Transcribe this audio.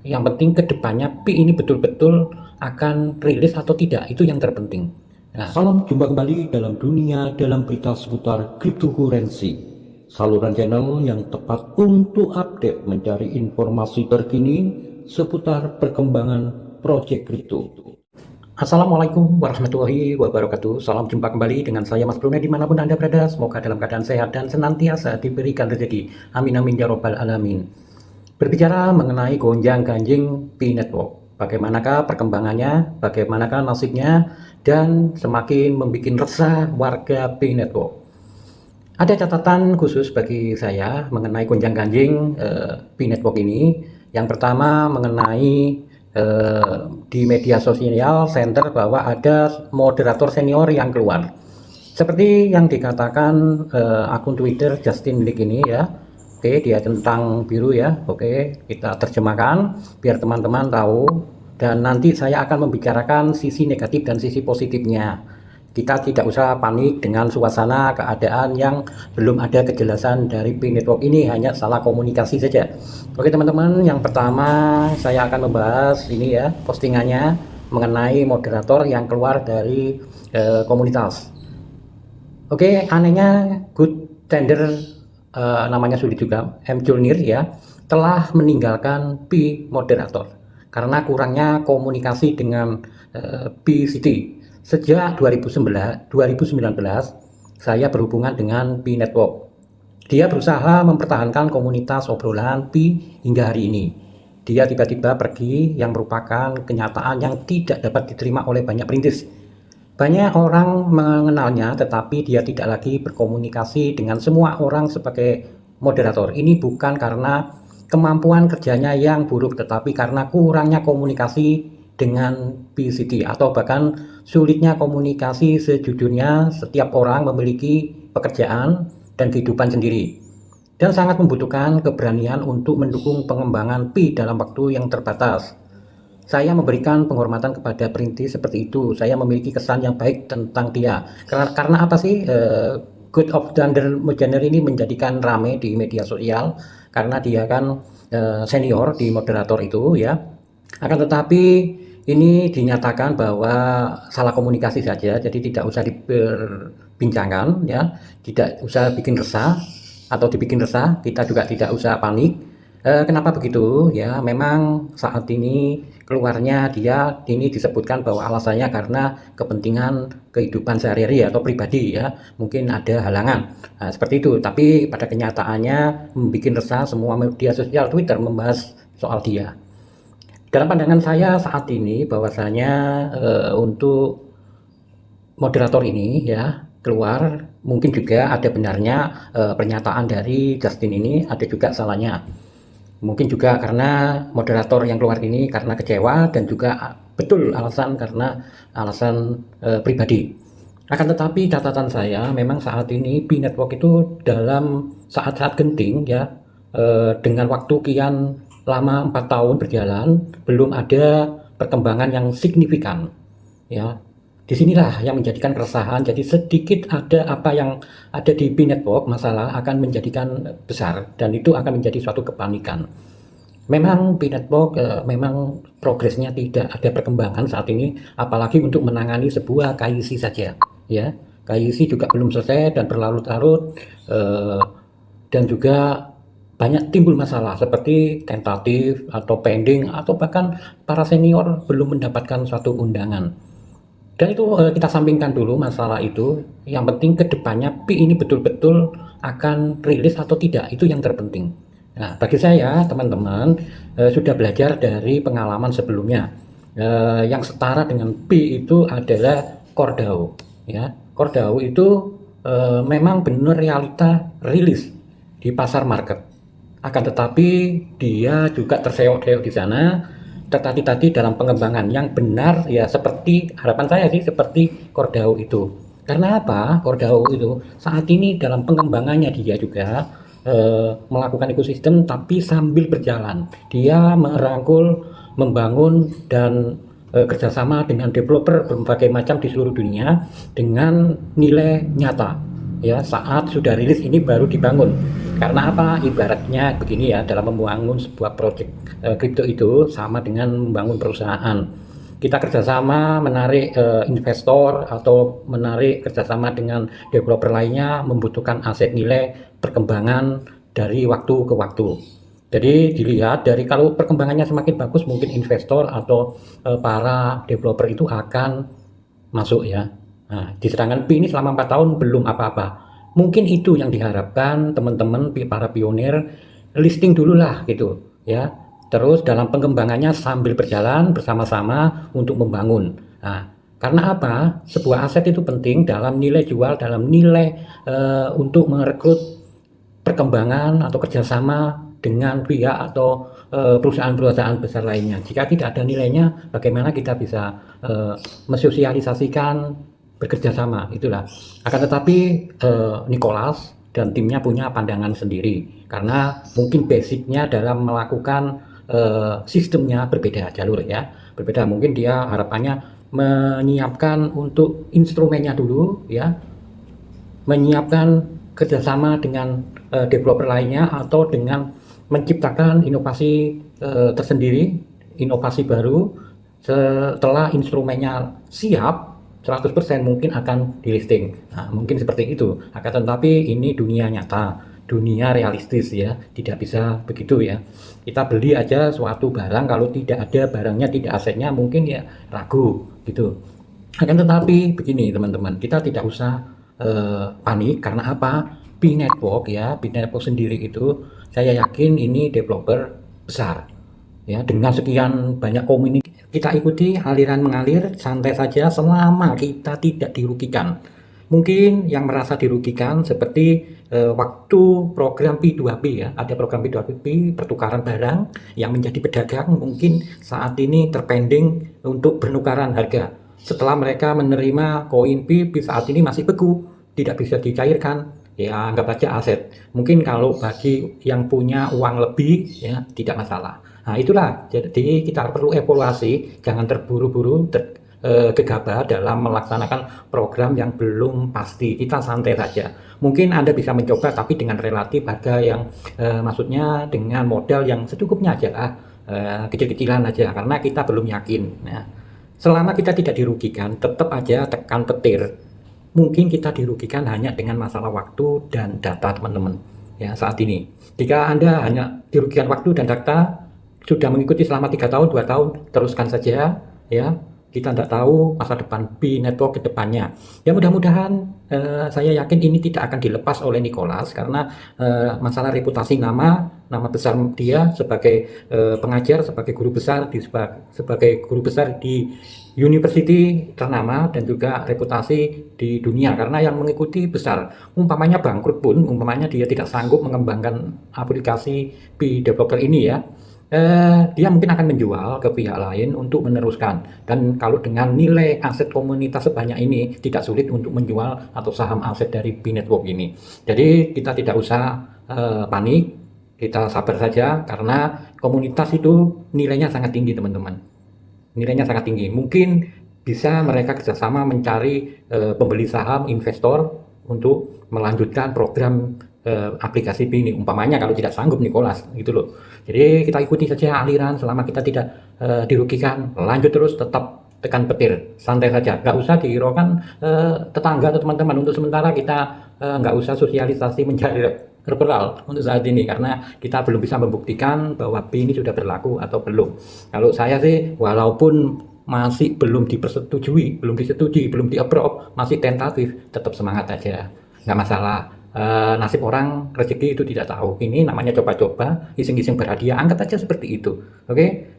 Yang penting kedepannya Pi ini betul-betul akan rilis atau tidak, itu yang terpenting. Nah, Salam jumpa kembali dalam dalam berita seputar cryptocurrency. Saluran channel yang tepat untuk update mencari informasi terkini seputar perkembangan proyek kripto. Assalamualaikum warahmatullahi wabarakatuh. Salam jumpa kembali dengan saya Mas Brunei dimanapun Anda berada. Semoga dalam keadaan sehat dan senantiasa diberikan rezeki. Amin amin ya robbal alamin. Berbicara mengenai gonjang ganjing Pi Network, bagaimanakah perkembangannya, bagaimanakah nasibnya, dan semakin membuat resah warga Pi Network. Ada catatan khusus bagi saya mengenai gonjang ganjing Pi Network ini. Yang pertama mengenai di media sosial center bahwa ada moderator senior yang keluar. Seperti yang dikatakan akun Twitter Justin League ini ya. Oke, dia centang biru ya. Oke, kita terjemahkan biar teman-teman tahu, dan nanti saya akan membicarakan sisi negatif dan sisi positifnya. Kita tidak usah panik dengan suasana keadaan yang belum ada kejelasan dari Pi Network ini, hanya salah komunikasi saja. Oke teman-teman, yang pertama saya akan membahas ini ya, postingannya mengenai moderator yang keluar dari komunitas. Oke, anehnya Good Tender, namanya sulit juga, M. Julnir ya, telah meninggalkan Pi moderator karena kurangnya komunikasi dengan Pi City. Sejak 2019, saya berhubungan dengan Pi Network. Dia berusaha mempertahankan komunitas obrolan Pi hingga hari ini. Dia tiba-tiba pergi, yang merupakan kenyataan yang tidak dapat diterima oleh banyak perintis. Banyak orang mengenalnya, tetapi dia tidak lagi berkomunikasi dengan semua orang sebagai moderator. Ini bukan karena kemampuan kerjanya yang buruk, tetapi karena kurangnya komunikasi dengan PCT, atau bahkan sulitnya komunikasi. Sejujurnya setiap orang memiliki pekerjaan dan kehidupan sendiri dan sangat membutuhkan keberanian untuk mendukung pengembangan Pi dalam waktu yang terbatas. Saya memberikan penghormatan kepada perintis seperti itu. Saya memiliki kesan yang baik tentang dia. Karena apa sih Good of Thunder Mojaner ini menjadikan rame di media sosial? Karena dia kan senior di moderator itu ya. Akan tetapi ini dinyatakan bahwa salah komunikasi saja, jadi tidak usah diperbincangkan ya, tidak usah bikin resah atau dibikin resah, kita juga tidak usah panik. Kenapa begitu ya? Memang saat ini keluarnya dia ini disebutkan bahwa alasannya karena kepentingan kehidupan sehari-hari atau pribadi ya, mungkin ada halangan. Nah, seperti itu. Tapi pada kenyataannya membuat resah, semua media sosial Twitter membahas soal dia. Dalam pandangan saya saat ini bahwasanya untuk moderator ini ya keluar, mungkin juga ada benarnya pernyataan dari Justin ini, ada juga salahnya. Mungkin juga karena moderator yang keluar ini karena kecewa, dan juga betul karena alasan pribadi. Akan tetapi catatan saya memang saat ini Pi Network itu dalam saat-saat genting ya, dengan waktu kian lama 4 tahun berjalan, belum ada perkembangan yang signifikan ya. Disinilah yang menjadikan keresahan. Jadi sedikit ada apa yang ada di Pi Network, masalah akan menjadikan besar, dan itu akan menjadi suatu kepanikan. Memang Pi Network memang progresnya tidak ada perkembangan saat ini, apalagi untuk menangani sebuah KYC saja ya. KYC juga belum selesai dan berlarut-larut, dan juga banyak timbul masalah seperti tentatif atau pending, atau bahkan para senior belum mendapatkan suatu undangan. Dan itu kita sampingkan dulu masalah itu. Yang penting kedepannya Pi ini betul-betul akan rilis atau tidak, itu yang terpenting. Nah, bagi saya teman-teman sudah belajar dari pengalaman sebelumnya. Yang setara dengan Pi itu adalah CoreDAO ya. CoreDAO itu memang benar realita rilis di pasar market. Akan tetapi dia juga terseok-seok di sana, tetapi dalam pengembangan yang benar ya, seperti harapan saya sih seperti CoreDAO itu. Karena apa? CoreDAO itu saat ini dalam pengembangannya dia juga melakukan ekosistem, tapi sambil berjalan dia merangkul, membangun, dan kerjasama dengan developer berbagai macam di seluruh dunia dengan nilai nyata ya. Saat sudah rilis ini baru dibangun. Karena apa? Ibaratnya begini ya, dalam membangun sebuah proyek kripto itu sama dengan membangun perusahaan. Kita kerjasama menarik investor atau menarik kerjasama dengan developer lainnya membutuhkan aset nilai perkembangan dari waktu ke waktu. Jadi dilihat dari kalau perkembangannya semakin bagus, mungkin investor atau para developer itu akan masuk ya. Nah, sedangkan Pi ini selama 4 tahun belum apa-apa. Mungkin itu yang diharapkan teman-teman para pionir, listing dulu lah gitu ya. Terus dalam pengembangannya sambil berjalan bersama-sama untuk membangun. Nah, karena apa? Sebuah aset itu penting dalam nilai jual, dalam nilai untuk merekrut perkembangan atau kerjasama dengan pihak atau perusahaan-perusahaan besar lainnya. Jika tidak ada nilainya, bagaimana kita bisa mensosialisasikan bekerja sama, itulah. Akan tetapi Nicholas dan timnya punya pandangan sendiri karena mungkin basicnya dalam melakukan sistemnya berbeda jalur ya, berbeda. Mungkin dia harapannya menyiapkan untuk instrumennya dulu ya, menyiapkan kerjasama dengan developer lainnya atau dengan menciptakan inovasi tersendiri, inovasi baru. Setelah instrumennya siap 100% mungkin akan di listing. Nah, mungkin seperti itu. Akan tetapi ini dunia nyata, dunia realistis ya, tidak bisa begitu ya. Kita beli aja suatu barang, kalau tidak ada barangnya, tidak asetnya, mungkin ya ragu gitu. Akan tetapi begini teman-teman, kita tidak usah panik. Karena apa? Pi Network ya, Pi Network sendiri itu saya yakin ini developer besar ya, dengan sekian banyak komunitas. Kita ikuti aliran mengalir, santai saja selama kita tidak dirugikan. Mungkin yang merasa dirugikan seperti waktu program P2P ya, ada program P2P pertukaran barang yang menjadi pedagang mungkin saat ini terpending untuk penukaran harga. Setelah mereka menerima koin P saat ini masih beku, tidak bisa dicairkan. Ya anggap aja aset. Mungkin kalau bagi yang punya uang lebih ya tidak masalah. Nah itulah, jadi kita perlu evaluasi, jangan terburu-buru gegabah dalam melaksanakan program yang belum pasti. Kita santai saja. Mungkin Anda bisa mencoba tapi dengan relatif harga yang maksudnya dengan modal yang secukupnya aja lah, kecil-kecilan aja karena kita belum yakin. Nah, selama kita tidak dirugikan, tetap aja tekan petir. Mungkin kita dirugikan hanya dengan masalah waktu dan data teman-teman ya saat ini. Jika Anda hanya dirugikan waktu dan data, sudah mengikuti selama 3 tahun, 2 tahun, teruskan saja ya. Kita tidak tahu masa depan Pi Network ke depannya. Ya mudah-mudahan saya yakin ini tidak akan dilepas oleh Nicholas karena masalah reputasi nama besar dia sebagai pengajar, sebagai guru besar sebagai guru besar di university ternama dan juga reputasi di dunia karena yang mengikuti besar. Umpamanya bangkrut pun, umpamanya dia tidak sanggup mengembangkan aplikasi Pi Developer ini ya. Dia mungkin akan menjual ke pihak lain untuk meneruskan, dan kalau dengan nilai aset komunitas sebanyak ini tidak sulit untuk menjual atau saham aset dari Pi Network ini. Jadi kita tidak usah panik, kita sabar saja karena komunitas itu nilainya sangat tinggi teman-teman, nilainya sangat tinggi. Mungkin bisa mereka kerjasama mencari pembeli saham, investor untuk melanjutkan program aplikasi Pi ini, umpamanya kalau tidak sanggup Nicholas gitu loh. Jadi kita ikuti saja aliran selama kita tidak dirugikan, lanjut terus, tetap tekan petir, santai saja, nggak usah dihiraukan tetangga atau teman-teman. Untuk sementara kita nggak usah sosialisasi mencari referral untuk saat ini karena kita belum bisa membuktikan bahwa Pi ini sudah berlaku atau belum. Kalau saya sih walaupun masih belum dipersetujui, belum disetujui, belum di-approve, masih tentatif, tetap semangat aja, nggak masalah. Nasib orang rezeki itu tidak tahu. Ini namanya coba-coba, iseng-iseng berhadiah, angkat aja seperti itu. Oke?